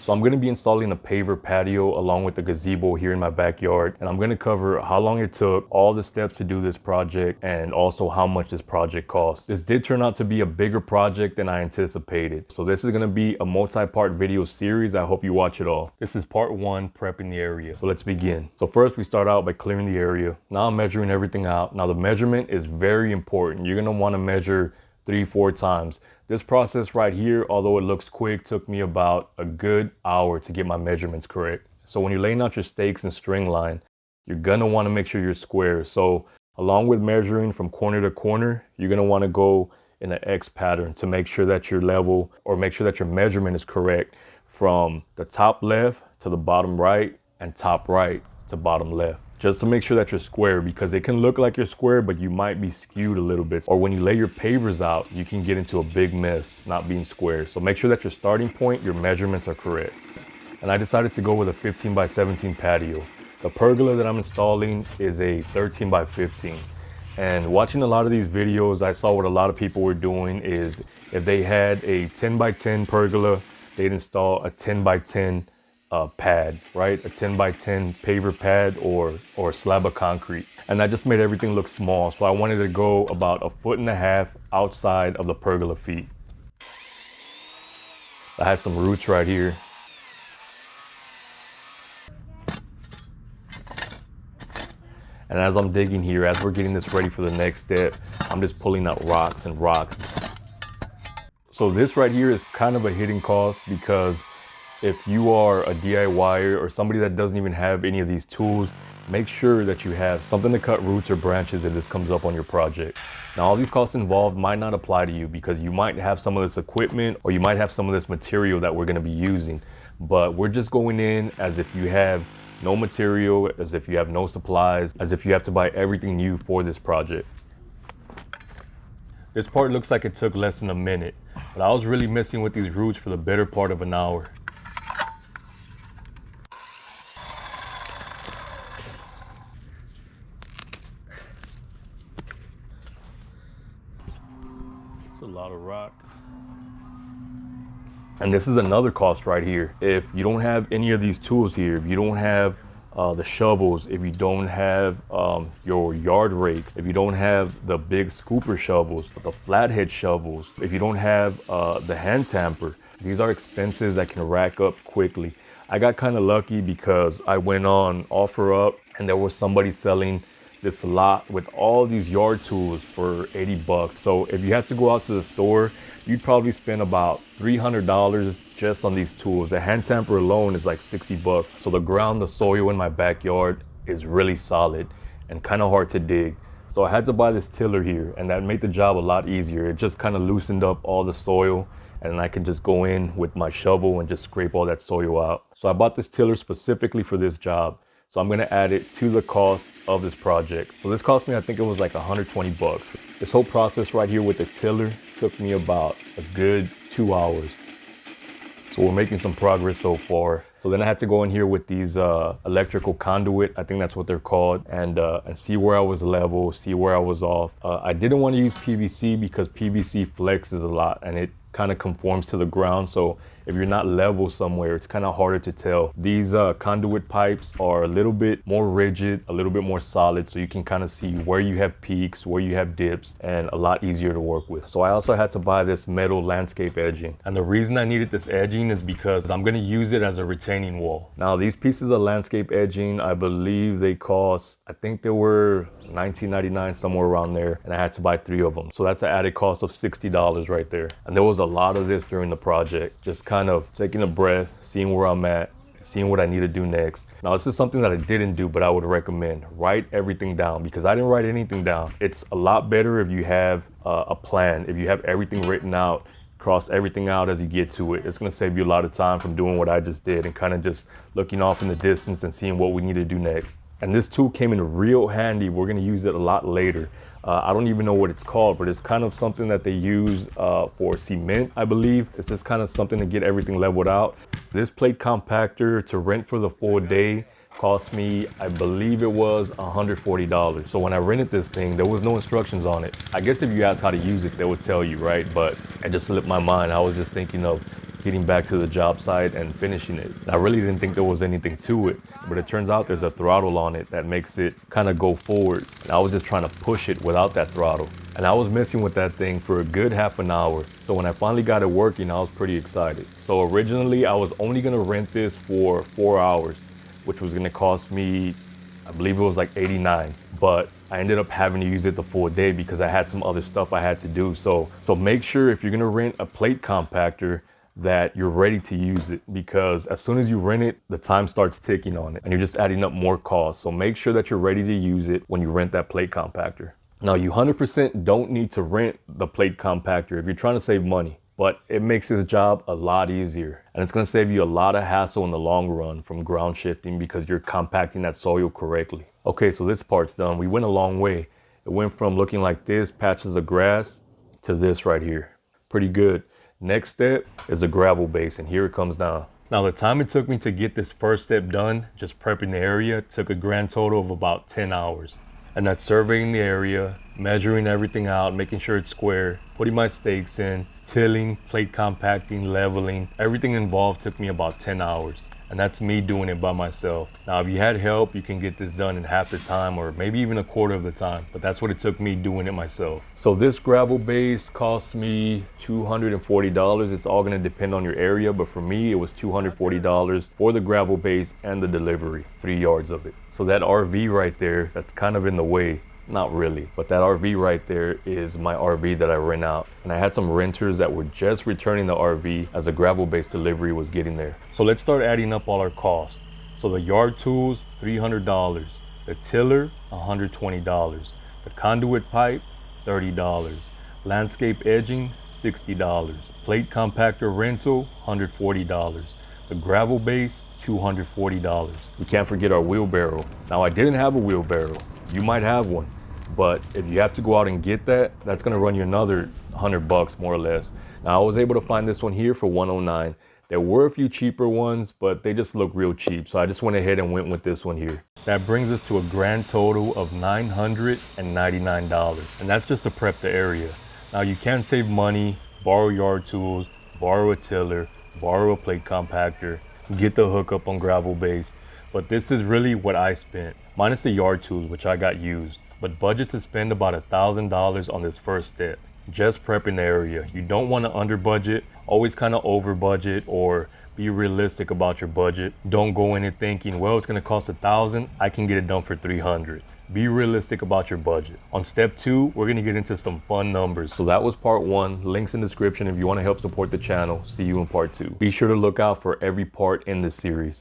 So I'm going to be installing a paver patio along with the gazebo here in my backyard, and I'm going to cover how long it took, all the steps to do this project, and also how much this project cost. This did turn out to be a bigger project than I anticipated. So this is going to be a multi-part video series. I hope you watch it all. This is part 1, prepping the area. So let's begin. So first we start out by clearing the area. Now I'm measuring everything out. Now the measurement is very important. You're going to want to measure 3-4 times. This process right here, although it looks quick, took me about a good hour to get my measurements correct. So when you're laying out your stakes and string line, you're gonna want to make sure you're square. So along with measuring from corner to corner, you're gonna want to go in an X pattern to make sure that your level, or make sure that your measurement is correct from the top left to the bottom right and top right to bottom left. Just to make sure that you're square, because it can look like you're square, but you might be skewed a little bit. Or when you lay your pavers out, you can get into a big mess not being square. So make sure that your starting point, your measurements are correct. And I decided to go with a 15 by 17 patio. The pergola that I'm installing is a 13 by 15. And watching a lot of these videos, I saw what a lot of people were doing is if they had a 10 by 10 pergola, they'd install a 10 by 10 pad, right? A 10 by 10 paver pad or a slab of concrete. And that just made everything look small. So I wanted to go about 1.5 feet outside of the pergola feet. I had some roots right here. And as I'm digging here, as we're getting this ready for the next step, I'm just pulling out rocks and rocks. So this right here is kind of a hidden cost, because if you are a DIYer or somebody that doesn't even have any of these tools, make sure that you have something to cut roots or branches if this comes up on your project. Now, all these costs involved might not apply to you, because you might have some of this equipment or you might have some of this material that we're going to be using. But we're just going in as if you have no material, as if you have no supplies, as if you have to buy everything new for this project. This part looks like it took less than a minute, but I was really messing with these roots for the better part of an hour. A lot of rock. And this is another cost right here. If you don't have any of these tools here, if you don't have the shovels, if you don't have your yard rakes, if you don't have the big scooper shovels, the flathead shovels, if you don't have the hand tamper, these are expenses that can rack up quickly. I got kind of lucky because I went on OfferUp and there was somebody selling this lot with all these yard tools for 80 bucks. So if you had to go out to the store, you'd probably spend about $300 just on these tools. The hand tamper alone is like 60 bucks. So the ground, the soil in my backyard is really solid and kind of hard to dig. So I had to buy this tiller here, and that made the job a lot easier. It just kind of loosened up all the soil, and I can just go in with my shovel and just scrape all that soil out. So I bought this tiller specifically for this job. So I'm gonna add it to the cost of this project. So this cost me, I think it was like 120 bucks. This whole process right here with the tiller took me about a good 2 hours. So we're making some progress so far. So then I had to go in here with these electrical conduit, I think that's what they're called, and see where I was level, see where I was off. I didn't want to use PVC because PVC flexes a lot and it kind of conforms to the ground. So if you're not level somewhere, it's kind of harder to tell. These conduit pipes are a little bit more rigid, a little bit more solid, so you can kind of see where you have peaks, where you have dips, and a lot easier to work with. So I also had to buy this metal landscape edging. And the reason I needed this edging is because I'm gonna use it as a retaining wall. Now these pieces of landscape edging, I believe they cost, I think they were $19.99, somewhere around there, and I had to buy 3 of them. So that's an added cost of $60 right there. And there was a lot of this during the project, just kind of taking a breath, seeing where I'm at, seeing what I need to do next. Now this is something that I didn't do, but I would recommend. Write everything down, because I didn't write anything down. It's a lot better if you have a plan, if you have everything written out, cross everything out as you get to it. It's gonna save you a lot of time from doing what I just did and kind of just looking off in the distance and seeing what we need to do next. And this tool came in real handy. We're gonna use it a lot later. I don't even know what it's called, but it's kind of something that they use for cement, I believe. It's just kind of something to get everything leveled out. This plate compactor to rent for the full day cost me, I believe it was $140. So when I rented this thing, there was no instructions on it. I guess if you ask how to use it, they would tell you, right? But it just slipped my mind. I was just thinking of getting back to the job site and finishing it. I really didn't think there was anything to it, but it turns out there's a throttle on it that makes it kind of go forward. And I was just trying to push it without that throttle. And I was messing with that thing for a good half an hour. So when I finally got it working, I was pretty excited. So originally I was only gonna rent this for 4 hours, which was gonna cost me, I believe it was like $89, but I ended up having to use it the full day because I had some other stuff I had to do. So make sure if you're gonna rent a plate compactor that you're ready to use it, because as soon as you rent it, the time starts ticking on it and you're just adding up more costs. So make sure that you're ready to use it when you rent that plate compactor. Now you 100% don't need to rent the plate compactor if you're trying to save money, but it makes this job a lot easier. And it's gonna save you a lot of hassle in the long run from ground shifting because you're compacting that soil correctly. Okay, so this part's done. We went a long way. It went from looking like this, patches of grass, to this right here. Pretty good. Next step is a gravel base, and here it comes down. Now the time it took me to get this first step done, just prepping the area, took a grand total of about 10 hours. And that's surveying the area, measuring everything out, making sure it's square, putting my stakes in, tilling, plate compacting, leveling. Everything involved took me about 10 hours. And that's me doing it by myself. Now, if you had help, you can get this done in half the time or maybe even a quarter of the time, but that's what it took me doing it myself. So this gravel base cost me $240. It's all gonna depend on your area, but for me, it was $240 for the gravel base and the delivery, 3 yards of it. So that RV right there, that's kind of in the way. Not really, but that RV right there is my RV that I rent out. And I had some renters that were just returning the RV as the gravel base delivery was getting there. So let's start adding up all our costs. So the yard tools, $300. The tiller, $120. The conduit pipe, $30. Landscape edging, $60. Plate compactor rental, $140. The gravel base, $240. We can't forget our wheelbarrow. Now I didn't have a wheelbarrow. You might have one, but if you have to go out and get that, that's gonna run you another $100 more or less. Now I was able to find this one here for $109. There were a few cheaper ones, but they just look real cheap. So I just went ahead and went with this one here. That brings us to a grand total of $999. And that's just to prep the area. Now you can save money, borrow yard tools, borrow a tiller, borrow a plate compactor, get the hookup on gravel base. But this is really what I spent, minus the yard tools, which I got used. But budget to spend about $1,000 on this first step, just prepping the area. You don't want to under budget, always kind of over budget, or be realistic about your budget. Don't go in it thinking, well, it's going to cost $1,000, I can get it done for $300. Be realistic about your budget. On step 2, we're gonna get into some fun numbers. So that was part 1. Links in the description if you wanna help support the channel. See you in part 2. Be sure to look out for every part in this series.